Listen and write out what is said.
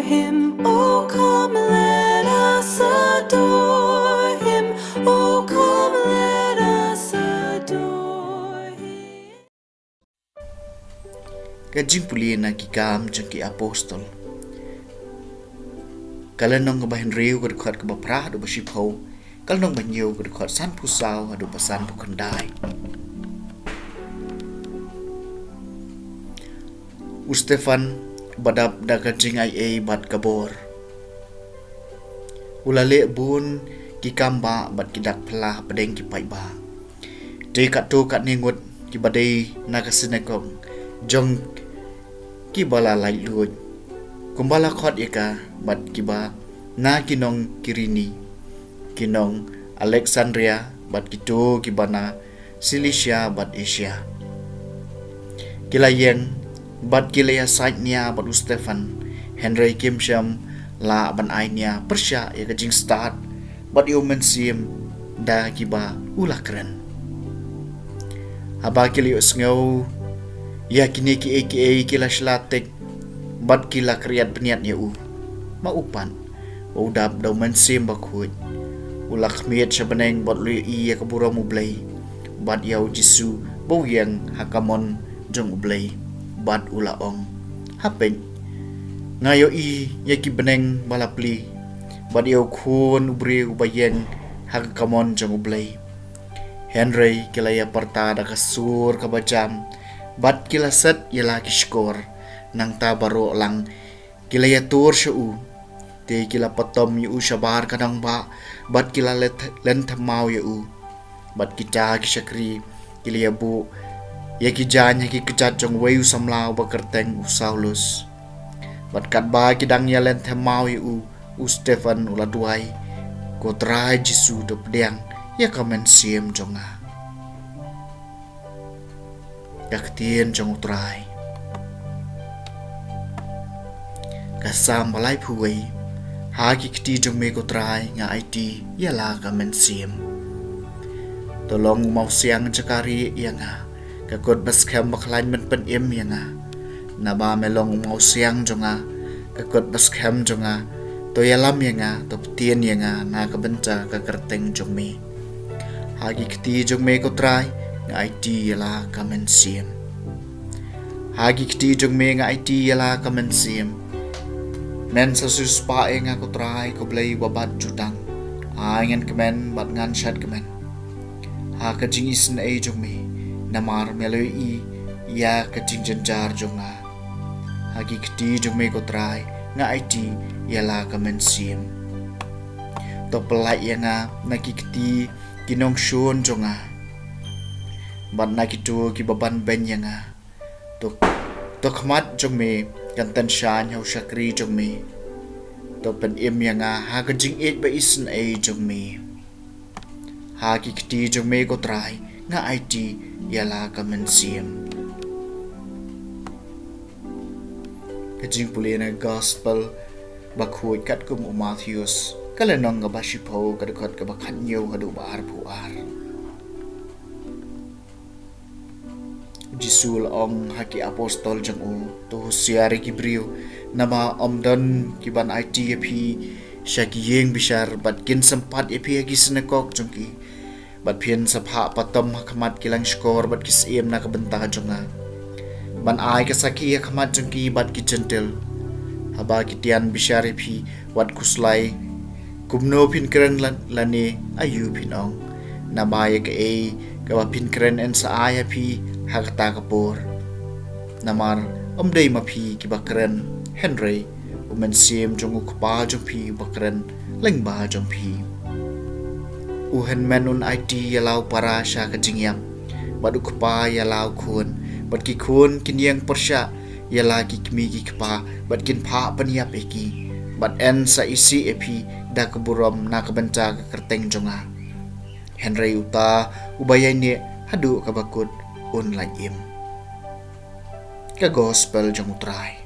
him. Oh, come, let us adore him. Oh, come, let us adore him. Kajing puli na kikam jengki apostol. Kalanong ngabahin riu kadukhat kabaprah adu basipau. Kalanong banyo kadukhat san pusau adu basan pukandai. Stefan badap da kajing ai bat kabor. Ulale bun kikamba bat kidak pelah pedeng kipai ba. Dei kat tu kat ningut kibadai nakasinekong jong kibala lai luoj. Kumbala khot ika bat kiba na kinong Kirini, kinong Alexandria bat kitu kibana Cilicia bat Asia. Kilayeng bat kilaya saitnya bat Stefan Henry Kimsham la ban ainya Persya ya kajing start bat yomen sim da kiba ulakren. Haba kiliyo sngau ya kini ki aka kila slatek bat kila kriat peniat ya maupan udap daw mensim bakut ulak miet sabaneng bat lui iya kabura mublay bat yaw jisu bowyang hakamon jong ublay bat ulaong hapeng ngayo yaki beneng malapli bat yaw kun ubri ubayeng hakamon jong ublay Henry kilaya partada kasur kabajam bat kila set yala kishkor nang tabaro lang kilaya tur syu te kila patom yu shabar kadang ba bat kila lentamau yu bat kita kishakri kilaya bu yaki jan yaki kejat jong wayu samlau bakerteng Saulus bat kat ba kidang ya lentamau yu Stefan ula duai kotrai jisu do pedang ya kamen siem jonga yaktien jong utrai kasam balai phuwei hagi kti jong me kotrai nga IT yala kamen siem tolong mau siang jakari yanga kakot baskem baklain men pen im yanga naba melong mau siang jonga kakot baskem jonga to yalam yanga to tien yanga na kabenca kakerteng jong me hagi kti jong me kotrai nga IT yala kamen siem hagi kti jong me nga IT yala kamen siem men sa suspa nga kotrai ko blay wabat jutang aingan kemen bat ngan shat kemen ha kajing isen ay jong me namar meloi ya kajing jenjar jonga hagi kti jong me kotrai nga IT yala kamen siem to pelai yanga nakikti kinong shun jonga bat nakitu kibaban ben yanga to khmat jong me kantan shan hau shakri jong me to pen im yanga ha kajing et ba isen ai jong me ha kikti jong me ko trai nga IT yala kamen siem kajing pulina gospel bakhuy kat kum Matthews kalenong nga basipo kadukot ka bakhanyo hadu bar puar Jisul ong haki apostol jang to siari kibriu nama omdon kiban IT yapi syaki yeng bishar bat kin sempat yapi hagi senekok jongki bat pian sapha patom hakamat kilang skor bat kisiem na kabenta jonga ban ai kasaki hakamat jongki bat ki gentle haba kitian bishar yapi wat kuslai kumno pin keren lane ayu pinong nabaya ka kawa pin keren en sa ayapi hakta kapur namar omdei mapi kibakren Henry umen sim jong ukpa jong pi bakren lengba jong pi uhen menun IT yalau para sha kajingyam bat ukpa yalau kun bat ki kun kinyang Persya yala ki kmi ki kpa bat kin pha paniap eki bat en sa isi epi da kaburom na kabenca kerteng jonga Henry uta ubayai ne hadu kabakut online im ka gospel jong utrai